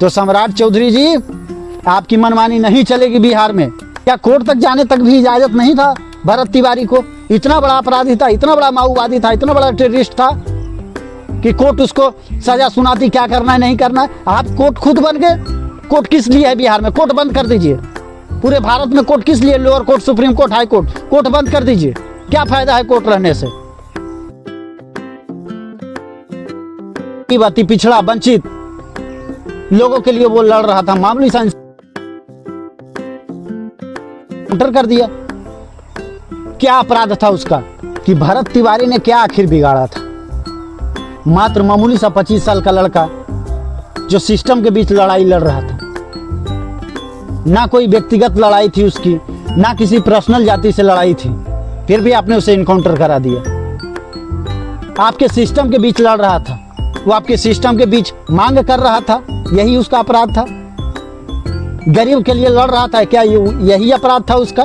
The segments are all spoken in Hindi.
तो सम्राट चौधरी जी, आपकी मनमानी नहीं चलेगी बिहार में। क्या कोर्ट तक जाने तक भी इजाजत नहीं था भरत तिवारी को? इतना बड़ा अपराधी था, इतना बड़ा माओवादी था, इतना बड़ा टेररिस्ट था कि कोर्ट उसको सजा सुनाती क्या करना है नहीं करना है। आप कोर्ट खुद बन गए। कोर्ट किस लिए है बिहार में? कोर्ट बंद कर दीजिए। पूरे भारत में कोर्ट किस लिए? Lower court, supreme court, high court, court बंद कर दीजिए। क्या फायदा है कोर्ट रहने से? बाती पिछड़ा वंचित लोगों के लिए वो लड़ रहा था, मामूली सा एंटर कर दिया। क्या अपराध था उसका कि भरत तिवारी ने क्या आखिर बिगाड़ा था? मात्र मामूली सा 25 साल का लड़का जो सिस्टम के बीच लड़ाई लड़ रहा था। ना कोई व्यक्तिगत लड़ाई थी उसकी, ना किसी पर्सनल जाति से लड़ाई थी, फिर भी आपने उसे इनकाउंटर करा दिया। आपके सिस्टम के बीच लड़ रहा था, वो आपके सिस्टम के बीच मांग कर रहा था, यही उसका अपराध था। गरीब के लिए लड़ रहा था, क्या यही अपराध था उसका?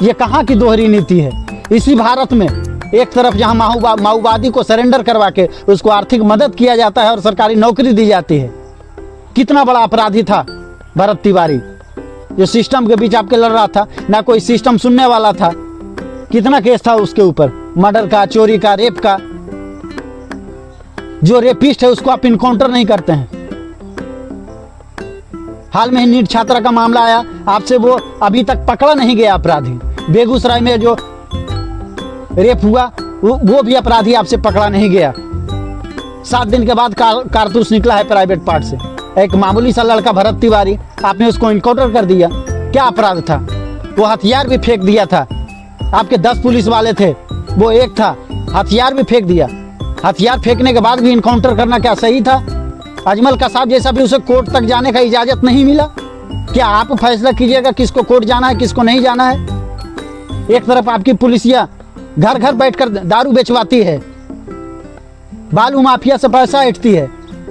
ये कहाँ की दोहरी नीति है? इसी भारत में एक तरफ जहां माओवादी को सरेंडर करवा के उसको आर्थिक मदद किया जाता है और सरकारी नौकरी दी जाती है। कितना बड़ा अपराधी था भरत तिवारी, जो सिस्टम के बीच आपके लड़ रहा था। ना कोई सिस्टम सुनने वाला था। कितना केस था उसके ऊपर, मर्डर का, चोरी का, रेप का। जो रेपिस्ट है उसको आप इनकाउंटर नहीं करते हैं। हाल में ही नीट छात्रा का मामला आया, आपसे वो अभी तक पकड़ा नहीं गया अपराधी। बेगूसराय में जो रेप हुआ वो भी अपराधी आपसे पकड़ा नहीं गया। 7 दिन के बाद कारतूस निकला है प्राइवेट पार्ट से। एक मामूली सा लड़का भरत तिवारी, आपने उसको इनकाउंटर कर दिया। क्या अपराध था? वो हथियार भी फेंक दिया था। आपके 10 पुलिस वाले थे, वो एक था, हथियार भी फेंक दिया। हथियार फेंकने के बाद भी इनकाउंटर करना क्या सही था? अजमल कसाब जैसा भी उसे कोर्ट तक जाने का इजाजत नहीं मिला। क्या आप फैसला कीजिएगा किसको कोर्ट जाना है, किसको नहीं जाना है? एक तरफ आपकी पुलिसिया घर घर बैठकर दारू बेचवाती है, बालू माफिया से पैसा ऐंठती है,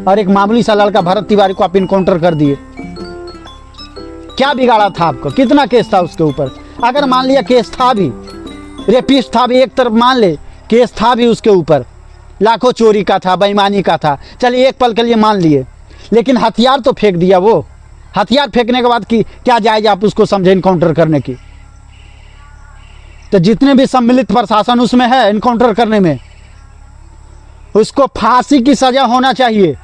और एक मामूली सा लड़का भरत तिवारी को आप इनकाउंटर कर दिए। क्या बिगाड़ा था आपको? कितना केस था उसके ऊपर? अगर मान लिया केस था भी, रेपिस्ट था भी, एक तरफ मान ले केस था भी उसके ऊपर, लाखों चोरी का था, बेईमानी का था, चलिए एक पल के लिए मान लिए, लेकिन हथियार तो फेंक दिया। वो हथियार फेंकने के बाद की क्या जायज आप उसको समझे इनकाउंटर करने की? तो जितने भी सम्मिलित प्रशासन उसमें है इनकाउंटर करने में, उसको फांसी की सजा होना चाहिए।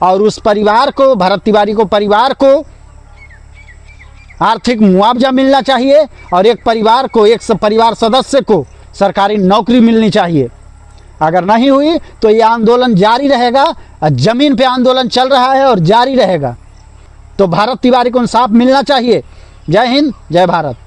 और उस परिवार को, भरत तिवारी को, परिवार को आर्थिक मुआवजा मिलना चाहिए, और एक परिवार को, एक परिवार सदस्य को सरकारी नौकरी मिलनी चाहिए। अगर नहीं हुई तो ये आंदोलन जारी रहेगा। जमीन पे आंदोलन चल रहा है और जारी रहेगा। तो भरत तिवारी को इंसाफ मिलना चाहिए। जय हिंद, जय भारत।